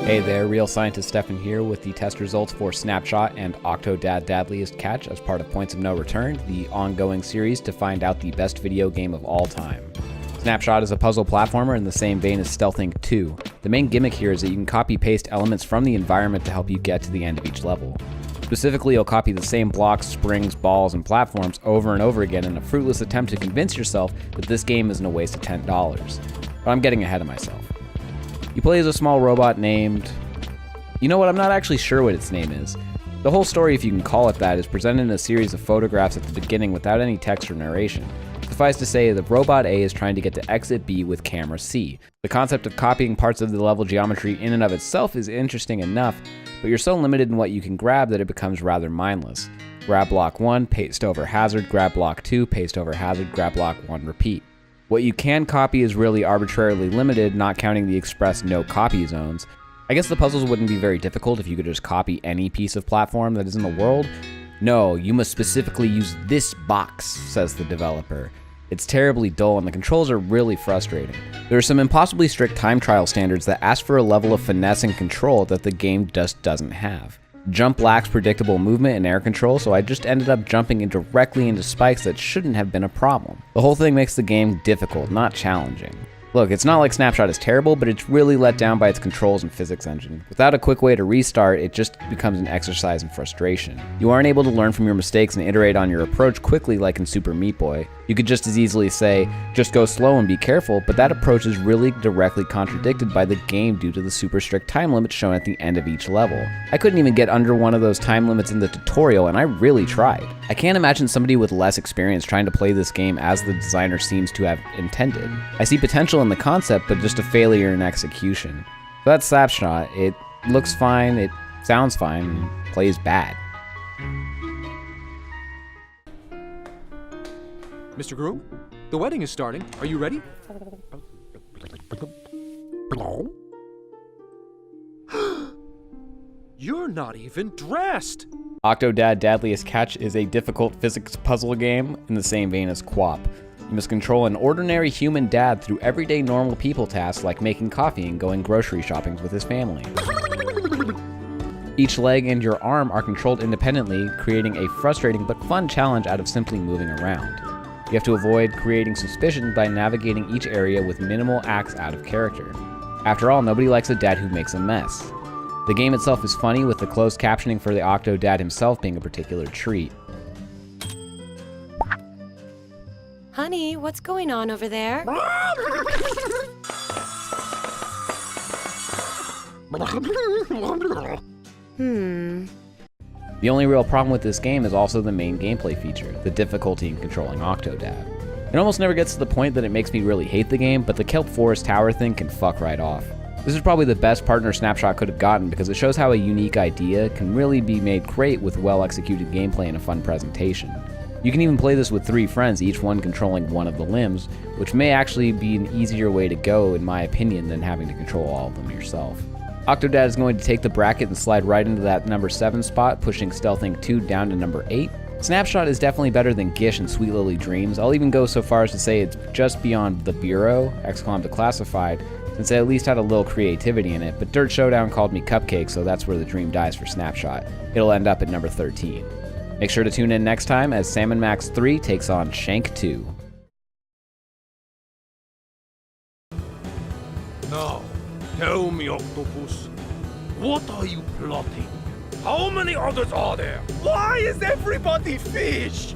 Hey there, Real Scientist Stefan here with the test results for Snapshot and Octodad Dadliest Catch as part of Points of No Return, the ongoing series to find out the best video game of all time. Snapshot is a puzzle platformer in the same vein as Stealthing 2. The main gimmick here is that you can copy-paste elements from the environment to help you get to the end of each level. Specifically, you'll copy the same blocks, springs, balls, and platforms over and over again in a fruitless attempt to convince yourself that this game isn't a waste of $10. But I'm getting ahead of myself. You play as a small robot named... You know what, I'm not actually sure what its name is. The whole story, if you can call it that, is presented in a series of photographs at the beginning without any text or narration. Suffice to say, the robot A is trying to get to exit B with camera C. The concept of copying parts of the level geometry in and of itself is interesting enough, but you're so limited in what you can grab that it becomes rather mindless. Grab block 1, paste over hazard, grab block 2, paste over hazard, grab block 1, repeat. What you can copy is really arbitrarily limited, not counting the express no copy zones. I guess the puzzles wouldn't be very difficult if you could just copy any piece of platform that is in the world. No, you must specifically use this box, says the developer. It's terribly dull and the controls are really frustrating. There are some impossibly strict time trial standards that ask for a level of finesse and control that the game just doesn't have. Jump lacks predictable movement and air control, so I just ended up jumping directly into spikes that shouldn't have been a problem. The whole thing makes the game difficult, not challenging. Look, it's not like Snapshot is terrible, but it's really let down by its controls and physics engine. Without a quick way to restart, it just becomes an exercise in frustration. You aren't able to learn from your mistakes and iterate on your approach quickly like in Super Meat Boy. You could just as easily say, just go slow and be careful, but that approach is really directly contradicted by the game due to the super strict time limits shown at the end of each level. I couldn't even get under one of those time limits in the tutorial, and I really tried. I can't imagine somebody with less experience trying to play this game as the designer seems to have intended. I see potential in the concept, but just a failure in execution. So that's Snapshot. It looks fine, it sounds fine, and plays bad. Mr. Groom, the wedding is starting. Are you ready? You're not even dressed! Octodad Dadliest Catch is a difficult physics puzzle game in the same vein as QWOP. You must control an ordinary human dad through everyday normal people tasks like making coffee and going grocery shopping with his family. Each leg and your arm are controlled independently, creating a frustrating but fun challenge out of simply moving around. You have to avoid creating suspicion by navigating each area with minimal acts out of character. After all, nobody likes a dad who makes a mess. The game itself is funny, with the closed captioning for the Octodad himself being a particular treat. Honey, what's going on over there? The only real problem with this game is also the main gameplay feature, the difficulty in controlling Octodad. It almost never gets to the point that it makes me really hate the game, but the Kelp Forest Tower thing can fuck right off. This is probably the best partner Snapshot could have gotten because it shows how a unique idea can really be made great with well-executed gameplay and a fun presentation. You can even play this with 3 friends, each one controlling one of the limbs, which may actually be an easier way to go in my opinion than having to control all of them yourself. Octodad is going to take the bracket and slide right into that number 7 spot, pushing Stealthing 2 down to number 8. Snapshot is definitely better than Gish and Sweet Lily Dreams. I'll even go so far as to say it's just beyond The Bureau, Declassified, since it at least had a little creativity in it, but Dirt Showdown called me Cupcake, so that's where the dream dies for Snapshot. It'll end up at number 13. Make sure to tune in next time as Salmon Max 3 takes on Shank 2. Now, tell me, Octopus, what are you plotting? How many others are there? Why is everybody fish?